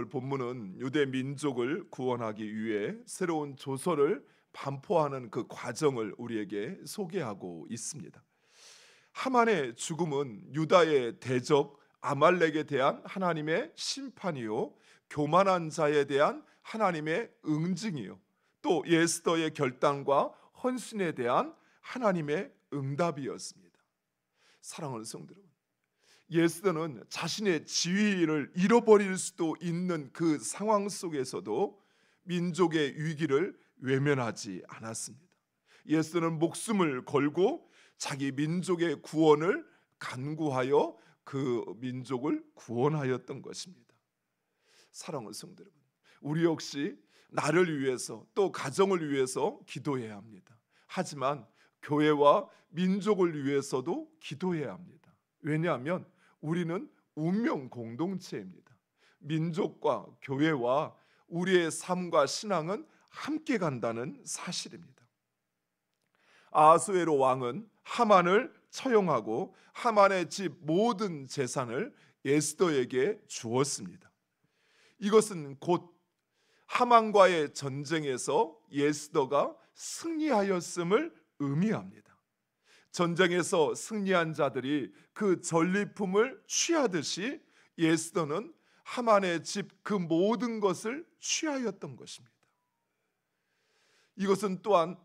오늘 본문은 유대 민족을 구원하기 위해 새로운 조서를 반포하는 그 과정을 우리에게 소개하고 있습니다. 하만의 죽음은 유다의 대적 아말렉에 대한 하나님의 심판이요, 교만한 자에 대한 하나님의 응징이요, 또 에스더의 결단과 헌신에 대한 하나님의 응답이었습니다. 사랑하는 성도 여러분, 에스더는 자신의 지위를 잃어버릴 수도 있는 그 상황 속에서도 민족의 위기를 외면하지 않았습니다. 에스더는 목숨을 걸고 자기 민족의 구원을 간구하여 그 민족을 구원하였던 것입니다. 사랑하는 성도 여러분, 우리 역시 나를 위해서 또 가정을 위해서 기도해야 합니다. 하지만 교회와 민족을 위해서도 기도해야 합니다. 왜냐하면 우리는 운명 공동체입니다. 민족과 교회와 우리의 삶과 신앙은 함께 간다는 사실입니다. 아하수에로 왕은 하만을 처형하고 하만의 집 모든 재산을 에스더에게 주었습니다. 이것은 곧 하만과의 전쟁에서 에스더가 승리하였음을 의미합니다. 전쟁에서 승리한 자들이 그 전리품을 취하듯이 에스더는 하만의 집 그 모든 것을 취하였던 것입니다. 이것은 또한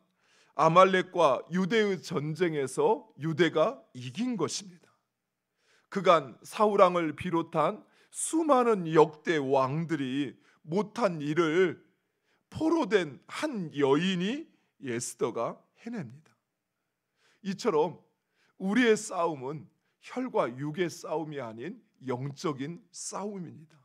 아말렉과 유대의 전쟁에서 유대가 이긴 것입니다. 그간 사울왕을 비롯한 수많은 역대 왕들이 못한 일을 포로된 한 여인이 에스더가 해냅니다. 이처럼 우리의 싸움은 혈과 육의 싸움이 아닌 영적인 싸움입니다.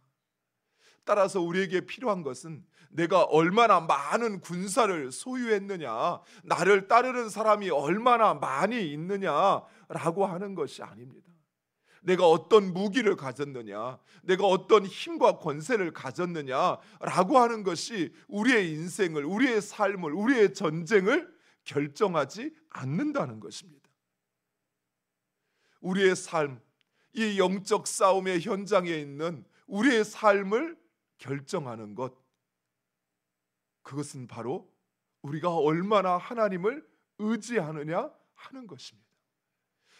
따라서 우리에게 필요한 것은 내가 얼마나 많은 군사를 소유했느냐, 나를 따르는 사람이 얼마나 많이 있느냐라고 하는 것이 아닙니다. 내가 어떤 무기를 가졌느냐, 내가 어떤 힘과 권세를 가졌느냐라고 하는 것이 우리의 인생을, 우리의 삶을, 우리의 전쟁을 결정하지 않는다는 것입니다. 우리의 삶, 이 영적 싸움의 현장에 있는 우리의 삶을 결정하는 것, 그것은 바로 우리가 얼마나 하나님을 의지하느냐 하는 것입니다.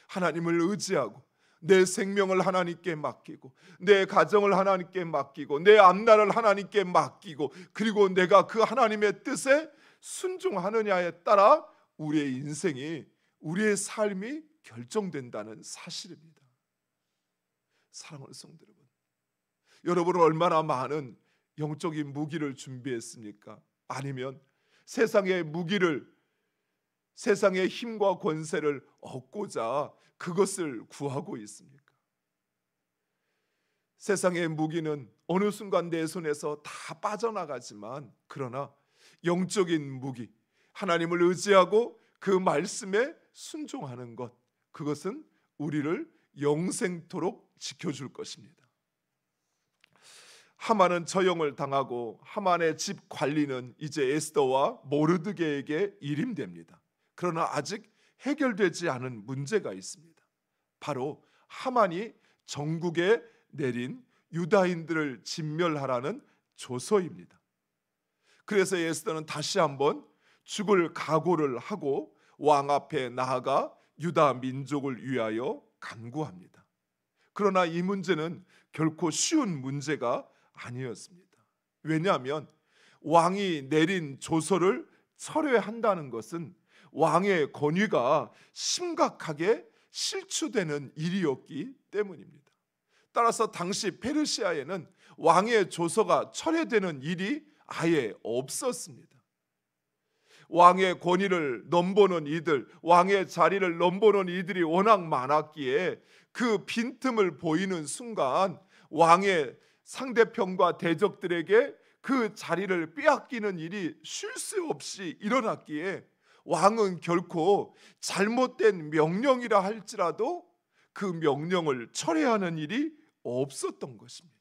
하나님을 의지하고 내 생명을 하나님께 맡기고 내 가정을 하나님께 맡기고 내 앞날을 하나님께 맡기고 그리고 내가 그 하나님의 뜻에 순종하느냐에 따라 우리의 인생이, 우리의 삶이 결정된다는 사실입니다. 사랑하는 성도 여러분, 여러분은 얼마나 많은 영적인 무기를 준비했습니까? 아니면 세상의 무기를, 세상의 힘과 권세를 얻고자 그것을 구하고 있습니까? 세상의 무기는 어느 순간 내 손에서 다 빠져나가지만, 그러나 영적인 무기, 하나님을 의지하고 그 말씀에 순종하는 것, 그것은 우리를 영생토록 지켜줄 것입니다. 하만은 처형을 당하고 하만의 집 관리는 이제 에스더와 모르드게에게 일임됩니다. 그러나 아직 해결되지 않은 문제가 있습니다. 바로 하만이 전국에 내린 유다인들을 진멸하라는 조서입니다. 그래서 에스더는 다시 한번 죽을 각오를 하고 왕 앞에 나아가 유다 민족을 위하여 간구합니다. 그러나 이 문제는 결코 쉬운 문제가 아니었습니다. 왜냐하면 왕이 내린 조서를 철회한다는 것은 왕의 권위가 심각하게 실추되는 일이었기 때문입니다. 따라서 당시 페르시아에는 왕의 조서가 철회되는 일이 아예 없었습니다. 왕의 권위를 넘보는 이들, 왕의 자리를 넘보는 이들이 워낙 많았기에 그 빈틈을 보이는 순간 왕의 상대편과 대적들에게 그 자리를 빼앗기는 일이 쉴 새 없이 일어났기에 왕은 결코 잘못된 명령이라 할지라도 그 명령을 철회하는 일이 없었던 것입니다.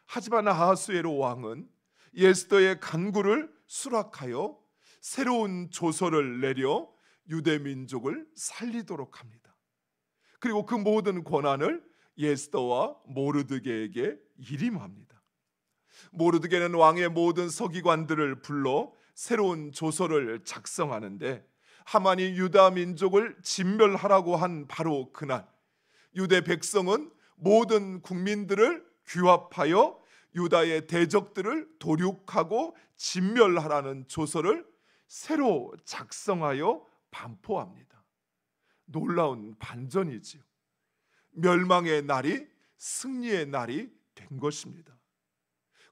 하지만 아하수에로 왕은 에스더의 간구를 수락하여 새로운 조서를 내려 유대 민족을 살리도록 합니다. 그리고 그 모든 권한을 에스더와 모르드게에게 일임합니다. 모르드게는 왕의 모든 서기관들을 불러 새로운 조서를 작성하는데, 하만이 유다 민족을 진멸하라고 한 바로 그날, 유대 백성은 모든 국민들을 규합하여 유다의 대적들을 도륙하고 진멸하라는 조서를 새로 작성하여 반포합니다. 놀라운 반전이지요. 멸망의 날이 승리의 날이 된 것입니다.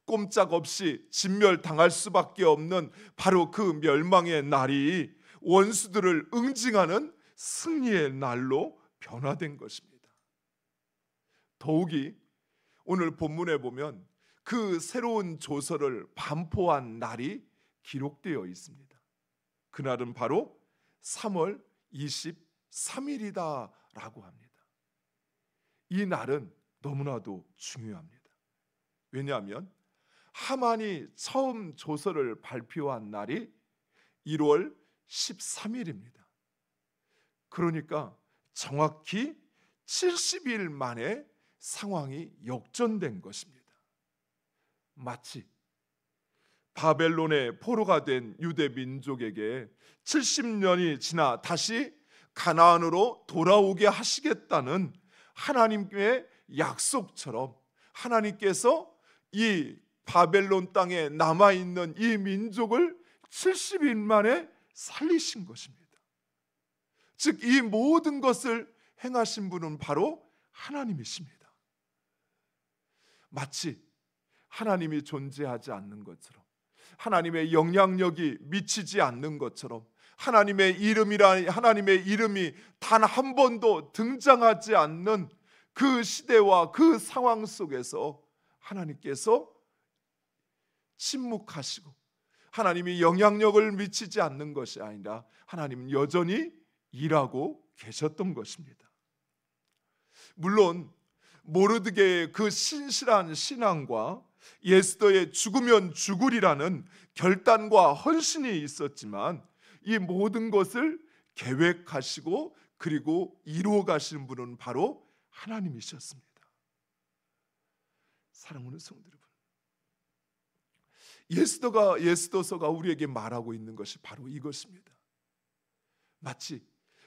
꼼짝없이 진멸당할 수밖에 없는 바로 그 멸망의 날이 원수들을 응징하는 승리의 날로 변화된 것입니다. 더욱이 오늘 본문에 보면 그 새로운 조서를 반포한 날이 기록되어 있습니다. 그날은 바로 3월 23일이다 라고 합니다. 이 날은 너무나도 중요합니다. 왜냐하면 하만이 처음 조서를 발표한 날이 1월 13일입니다. 그러니까 정확히 70일 만에 상황이 역전된 것입니다. 마치 바벨론의 포로가 된 유대 민족에게 70년이 지나 다시 가나안으로 돌아오게 하시겠다는 하나님의 약속처럼 하나님께서 이 바벨론 땅에 남아있는 이 민족을 70일 만에 살리신 것입니다. 즉 이 모든 것을 행하신 분은 바로 하나님이십니다. 마치 하나님이 존재하지 않는 것처럼, 하나님의 영향력이 미치지 않는 것처럼, 하나님의 이름이 단 한 번도 등장하지 않는 그 시대와 그 상황 속에서 하나님께서 침묵하시고 하나님이 영향력을 미치지 않는 것이 아니라 하나님은 여전히 일하고 계셨던 것입니다. 물론 모르드게의 그 신실한 신앙과 에스더의 죽으면 죽으리라는 결단과 헌신이 있었지만 이 모든 것을 계획하시고 그리고 이루어 가시는 분은 바로 하나님이셨습니다. 사랑하는 성도 여러분, 에스더서가 우리에게 말하고 있는 것이 바로 이것입니다. 마치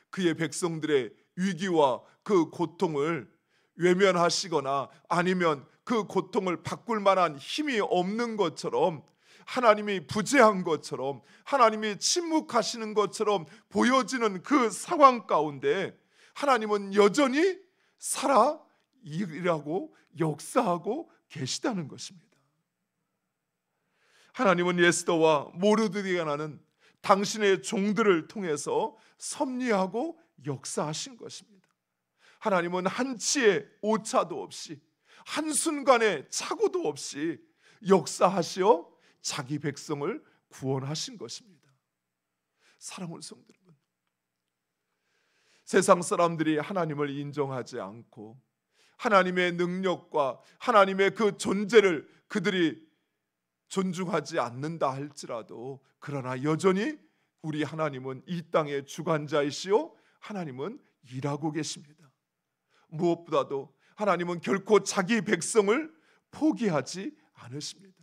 그의 백성들의 위기와 그 고통을 외면하시거나 아니면 그 고통을 바꿀 만한 힘이 없는 것처럼, 하나님이 부재한 것처럼, 하나님이 침묵하시는 것처럼 보여지는 그 상황 가운데 하나님은 여전히 살아 일하고 역사하고 계시다는 것입니다. 하나님은 에스더와 모르드게가 나는 당신의 종들을 통해서 섭리하고 역사하신 것입니다. 하나님은 한치의 오차도 없이 한순간의 착오도 없이 역사하시어 자기 백성을 구원하신 것입니다. 사랑하는 성도 여러분, 세상 사람들이 하나님을 인정하지 않고 하나님의 능력과 하나님의 그 존재를 그들이 존중하지 않는다 할지라도, 그러나 여전히 우리 하나님은 이 땅의 주관자이시오 하나님은 일하고 계십니다. 무엇보다도 하나님은 결코 자기 백성을 포기하지 않으십니다.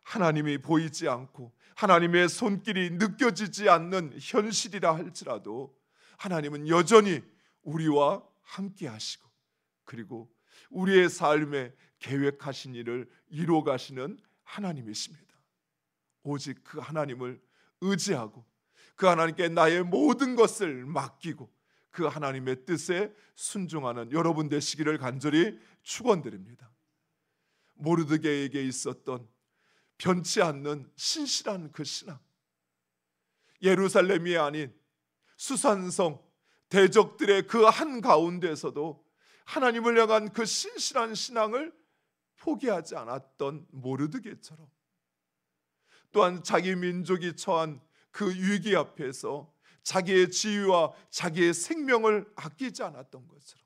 하나님이 보이지 않고 하나님의 손길이 느껴지지 않는 현실이라 할지라도 하나님은 여전히 우리와 함께 하시고 그리고 우리의 삶에 계획하신 일을 이루어 가시는 하나님이십니다. 오직 그 하나님을 의지하고 그 하나님께 나의 모든 것을 맡기고 그 하나님의 뜻에 순종하는 여러분 되시기를 간절히 축원드립니다. 모르드게에게 있었던 변치 않는 신실한 그 신앙, 예루살렘이 아닌 수산성 대적들의 그 한가운데서도 하나님을 향한 그 신실한 신앙을 포기하지 않았던 모르드게처럼, 또한 자기 민족이 처한 그 위기 앞에서 자기의 지위와 자기의 생명을 아끼지 않았던 것처럼,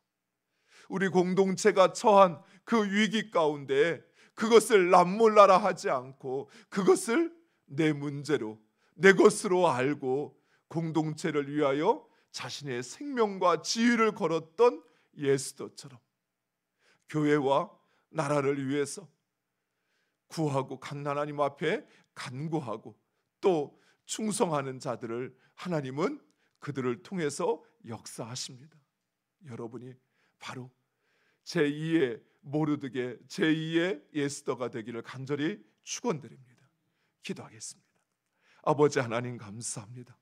우리 공동체가 처한 그 위기 가운데 그것을 남몰라라 하지 않고 그것을 내 문제로 내 것으로 알고 공동체를 위하여 자신의 생명과 지위를 걸었던 에스더처럼 교회와 나라를 위해서 구하고 간 하나님 앞에 간구하고 또 충성하는 자들을 하나님은 그들을 통해서 역사하십니다. 여러분이 바로 제2의 모르드게, 제2의 에스더가 되기를 간절히 축원드립니다. 기도하겠습니다. 아버지 하나님 감사합니다.